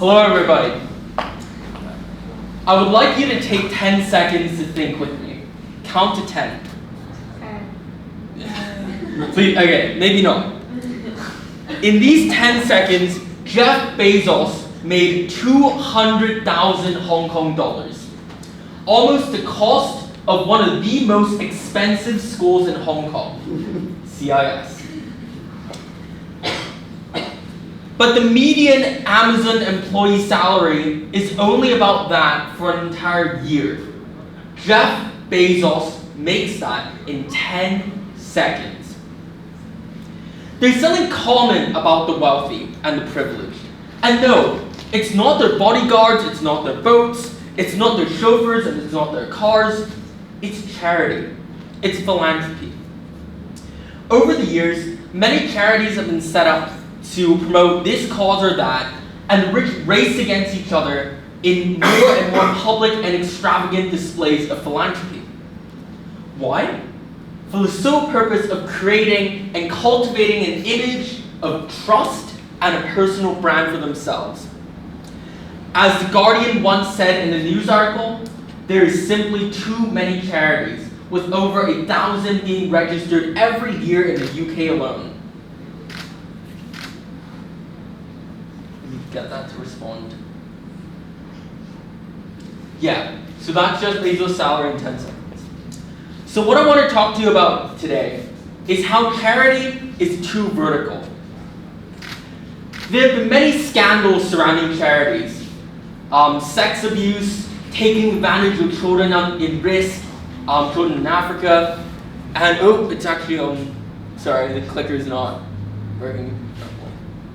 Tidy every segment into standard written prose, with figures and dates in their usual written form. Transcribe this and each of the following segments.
Hello everybody. I would like you to take 10 seconds to think with me. Count to 10. Please, okay, maybe not. In these 10 seconds, Jeff Bezos made 200,000 Hong Kong dollars. Almost the cost of one of the most expensive schools in Hong Kong, CIS. But the median Amazon employee salary is only about that for an entire year. Jeff Bezos makes that in 10 seconds. There's something common about the wealthy and the privileged. And no, it's not their bodyguards, it's not their boats, it's not their chauffeurs, and it's not their cars. It's charity. It's philanthropy. Over the years, many charities have been set up to promote this cause or that, and the rich race against each other in more and more public and extravagant displays of philanthropy. Why? For the sole purpose of creating and cultivating an image of trust and a personal brand for themselves. As The Guardian once said in a news article, there is simply too many charities, with over 1,000 being registered every year in the UK alone. Get that to respond. Yeah, so that's just Bezos' salary in 10 seconds. So what I want to talk to you about today is how charity is too vertical. There have been many scandals surrounding charities. Sex abuse, taking advantage of children in risk, children in Africa, and it's actually, sorry, the clicker is not working.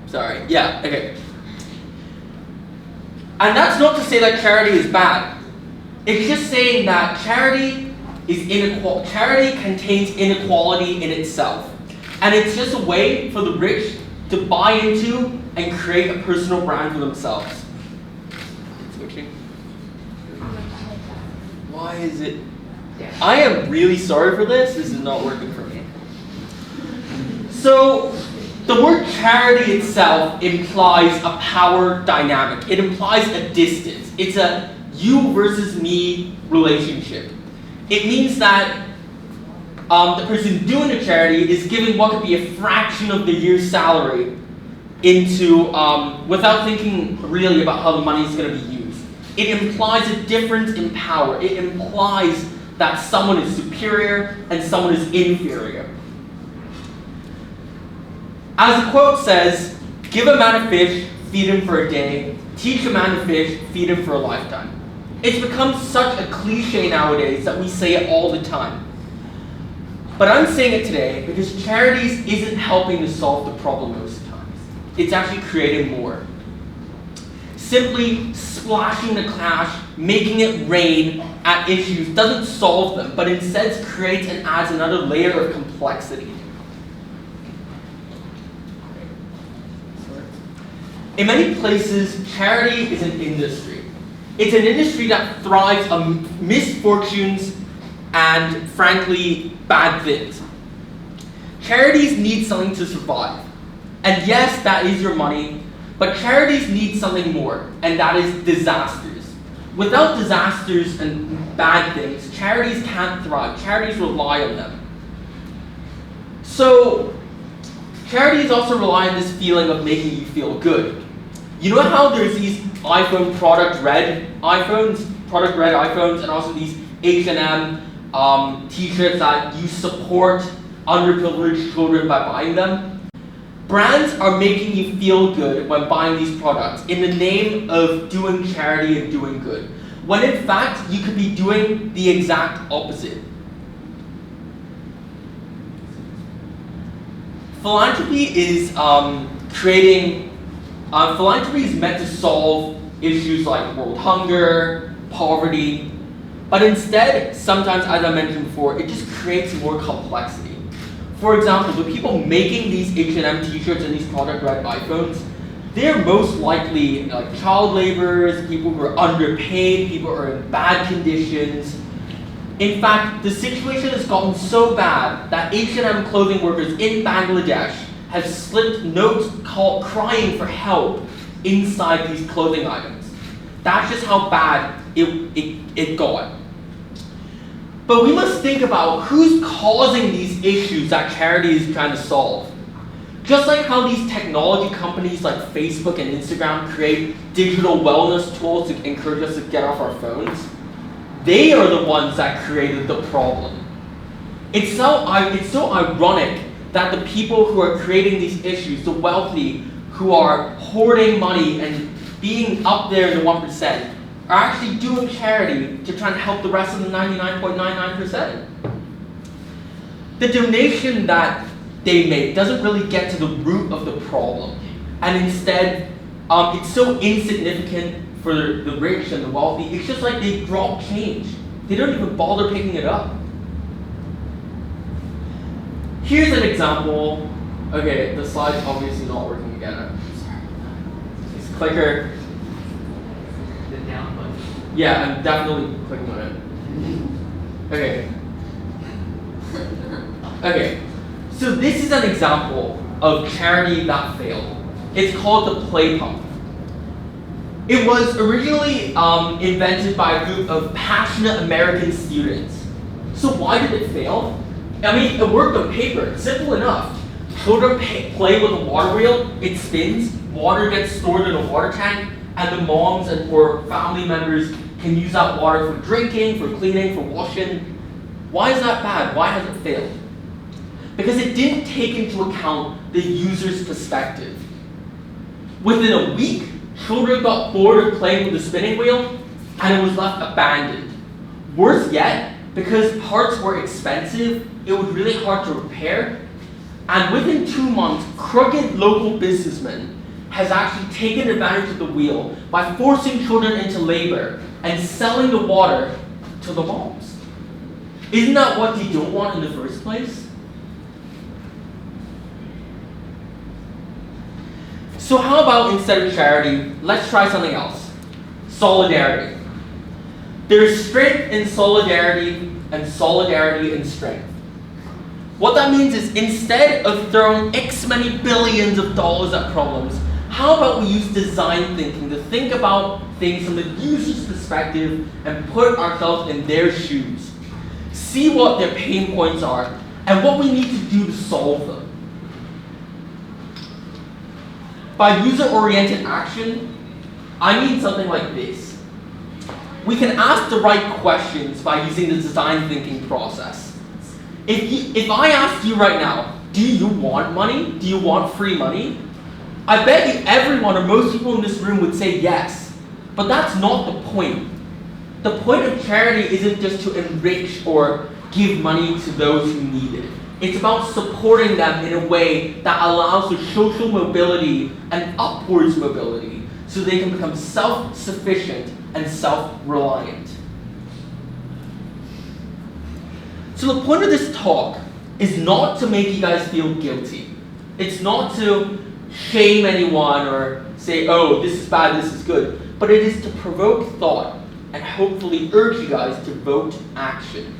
Sorry, yeah, okay. And that's not to say that charity is bad. It's just saying that charity contains inequality in itself. And it's just a way for the rich to buy into and create a personal brand for themselves. Switching. Why is it? I am really sorry for this. This is not working for me. So, the word charity itself implies a power dynamic. It implies a distance. It's a you versus me relationship. It means that the person doing the charity is giving what could be a fraction of the year's salary into, without thinking really about how the money is going to be used. It implies a difference in power. It implies that someone is superior and someone is inferior. As the quote says, give a man a fish, feed him for a day. Teach a man to fish, feed him for a lifetime. It's become such a cliche nowadays that we say it all the time. But I'm saying it today because charities isn't helping to solve the problem most times. It's actually creating more. Simply splashing the cash, making it rain at issues doesn't solve them, but instead creates and adds another layer of complexity. In many places, charity is an industry. It's an industry that thrives on misfortunes and, frankly, bad things. Charities need something to survive. And yes, that is your money, but charities need something more, and that is disasters. Without disasters and bad things, charities can't thrive. Charities rely on them. So, charities also rely on this feeling of making you feel good. You know how there's these iPhone product red iPhones, and also these H&M t-shirts that you support underprivileged children by buying them? Brands are making you feel good when buying these products in the name of doing charity and doing good, when in fact you could be doing the exact opposite. Philanthropy is philanthropy is meant to solve issues like world hunger, poverty, but instead, sometimes, as I mentioned before, it just creates more complexity. For example, the people making these H&M t-shirts and these product red iPhones, they're most likely like child laborers, people who are underpaid, people who are in bad conditions. In fact, the situation has gotten so bad that H&M clothing workers in Bangladesh have slipped notes crying for help inside these clothing items. That's just how bad it got. But we must think about who's causing these issues that charity is trying to solve. Just like how these technology companies like Facebook and Instagram create digital wellness tools to encourage us to get off our phones, they are the ones that created the problem. It's so ironic that the people who are creating these issues, the wealthy, who are hoarding money and being up there in the 1%, are actually doing charity to try and help the rest of the 99.99%. The donation that they make doesn't really get to the root of the problem, and instead, it's so insignificant for the rich and the wealthy. It's just like they drop change. They don't even bother picking it up. Here's an example. Okay, the slide's obviously not working again. I'm sorry. This clicker. The down button. Yeah, I'm definitely clicking on it. Okay. Okay. So this is an example of charity that failed. It's called the play pump. It was originally invented by a group of passionate American students. So why did it fail? I mean, it worked on paper, simple enough. Children play with a water wheel, it spins, water gets stored in a water tank, and the moms or family members can use that water for drinking, for cleaning, for washing. Why is that bad? Why has it failed? Because it didn't take into account the user's perspective. Within a week, children got bored of playing with the spinning wheel, and it was left abandoned. Worse yet, because parts were expensive, it was really hard to repair, and within 2 months, crooked local businessmen has actually taken advantage of the wheel by forcing children into labor and selling the water to the moms. Isn't that what you don't want in the first place? So how about instead of charity, let's try something else. Solidarity. There's strength in solidarity and solidarity in strength. What that means is instead of throwing X many billions of dollars at problems, how about we use design thinking to think about things from the user's perspective and put ourselves in their shoes. See what their pain points are and what we need to do to solve them. By user-oriented action, I mean something like this. We can ask the right questions by using the design thinking process. If I asked you right now, do you want money? Do you want free money? I bet you everyone or most people in this room would say yes. But that's not the point. The point of charity isn't just to enrich or give money to those who need it. It's about supporting them in a way that allows for social mobility and upwards mobility so they can become self-sufficient and self-reliant. So the point of this talk is not to make you guys feel guilty. It's not to shame anyone or say, oh, this is bad, this is good. But it is to provoke thought and hopefully urge you guys to vote action.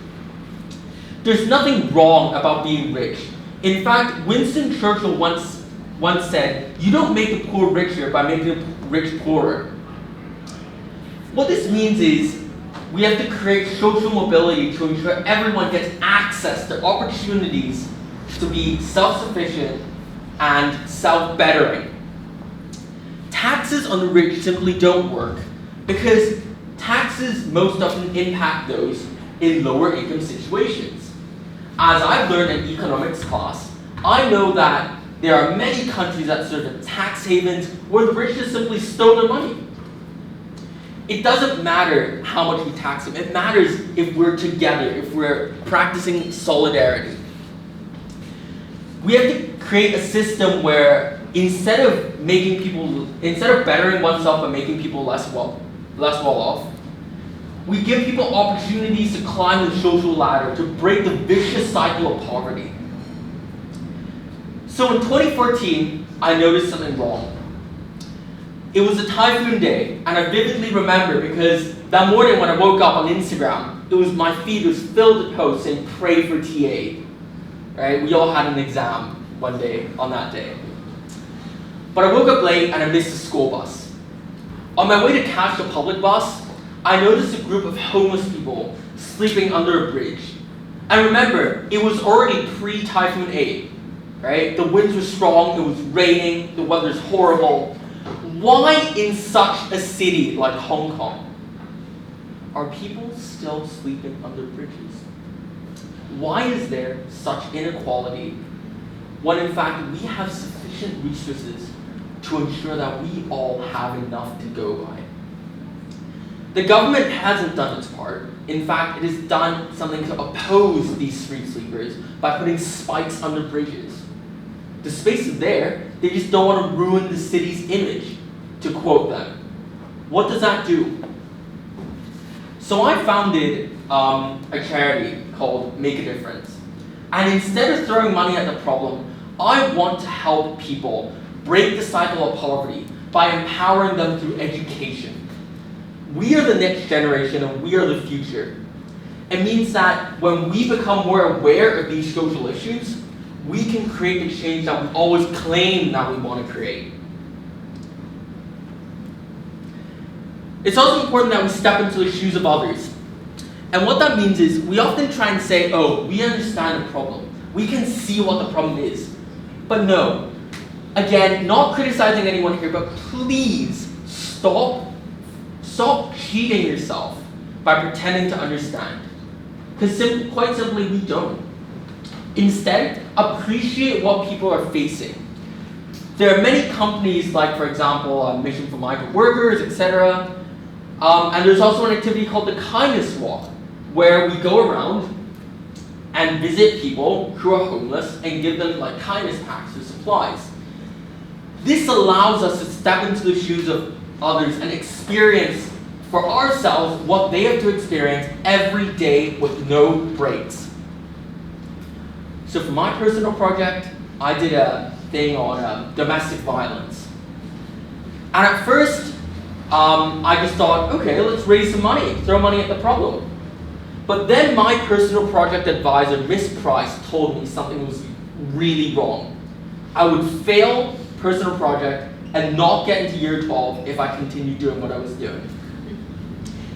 There's nothing wrong about being rich. In fact, Winston Churchill once said, you don't make the poor richer by making the rich poorer. What this means is we have to create social mobility to ensure everyone gets access to opportunities to be self-sufficient and self-bettering. Taxes on the rich simply don't work because taxes most often impact those in lower income situations. As I've learned in economics class, I know that there are many countries that serve as tax havens where the rich just simply stole their money. It doesn't matter how much we tax them. It matters if we're together, if we're practicing solidarity. We have to create a system where instead of bettering oneself and making people less well off, we give people opportunities to climb the social ladder, to break the vicious cycle of poverty. So in 2014, I noticed something wrong. It was a typhoon day, and I vividly remember because that morning when I woke up on Instagram, my feed was filled with posts saying, pray for TA. Right? We all had an exam one day on that day. but I woke up late and I missed the school bus. On my way to catch the public bus, I noticed a group of homeless people sleeping under a bridge. And remember, it was already pre-Typhoon 8, right? The winds were strong, it was raining, the weather's horrible. Why in such a city like Hong Kong are people still sleeping under bridges? Why is there such inequality when in fact we have sufficient resources to ensure that we all have enough to go by? The government hasn't done its part. In fact, it has done something to oppose these street sleepers by putting spikes under bridges. The space is there, they just don't want to ruin the city's image, to quote them. What does that do? So I founded a charity called Make a Difference. And instead of throwing money at the problem, I want to help people break the cycle of poverty by empowering them through education. We are the next generation and we are the future. It means that when we become more aware of these social issues, we can create the change that we always claim that we want to create. It's also important that we step into the shoes of others. And what that means is we often try and say, oh, we understand the problem. We can see what the problem is. But no. Again, not criticizing anyone here, but please stop cheating yourself by pretending to understand. Because quite simply, we don't. Instead, appreciate what people are facing. There are many companies like, for example, Mission for Migrant Workers, etc. And there's also an activity called the Kindness Walk, where we go around and visit people who are homeless and give them like kindness packs or supplies. This allows us to step into the shoes of others and experience for ourselves what they have to experience every day with no breaks. So for my personal project, I did a thing on domestic violence. And at first, I just thought, okay, let's raise some money, throw money at the problem. But then my personal project advisor, Miss Price, told me something was really wrong. I would fail personal project and not get into year 12 if I continued doing what I was doing.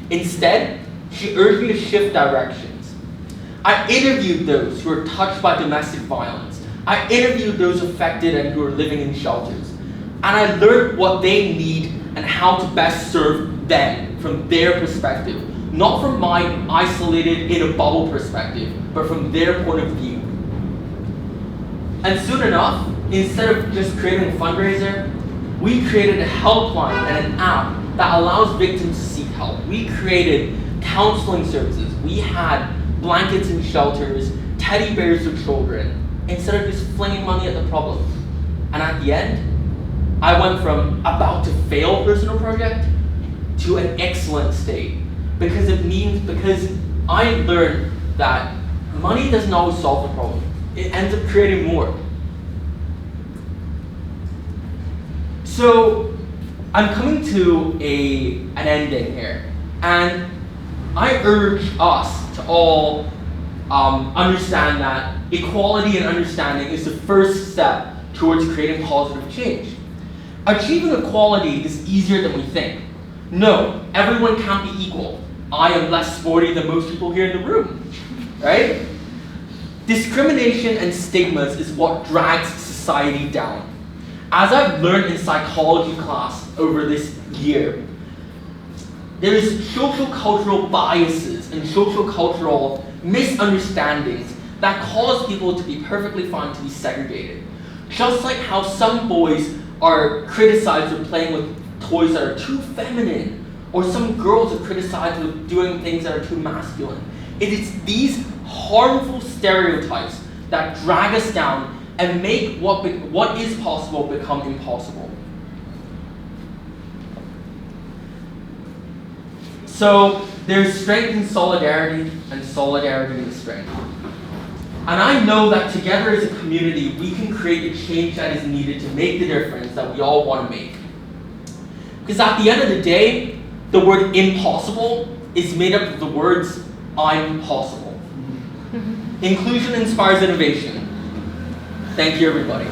Instead, she urged me to shift directions. I interviewed those who were touched by domestic violence. I interviewed those affected and who are living in shelters. And I learned what they need and how to best serve them from their perspective. Not from my isolated, in a bubble perspective, but from their point of view. And soon enough, instead of just creating a fundraiser, we created a helpline and an app that allows victims to seek help. We created counseling services. We had blankets in shelters, teddy bears for children, instead of just flinging money at the problem. And at the end, I went from about to fail personal project to an excellent state. Because I learned that money doesn't always solve the problem. It ends up creating more. So I'm coming to an ending here, and I urge us to all understand that equality and understanding is the first step towards creating positive change. Achieving equality is easier than we think. No, everyone can't be equal. I am less sporty than most people here in the room, right? Discrimination and stigmas is what drags society down. As I've learned in psychology class over this year, there is social cultural biases and social cultural misunderstandings that cause people to be perfectly fine to be segregated. Just like how some boys are criticized for playing with toys that are too feminine, or some girls are criticized for doing things that are too masculine. It is these harmful stereotypes that drag us down and make what is possible become impossible. So there's strength in solidarity and solidarity in strength. And I know that together as a community, we can create the change that is needed to make the difference that we all want to make. Because at the end of the day, the word impossible is made up of the words I'm possible. Inclusion inspires innovation. Thank you, everybody.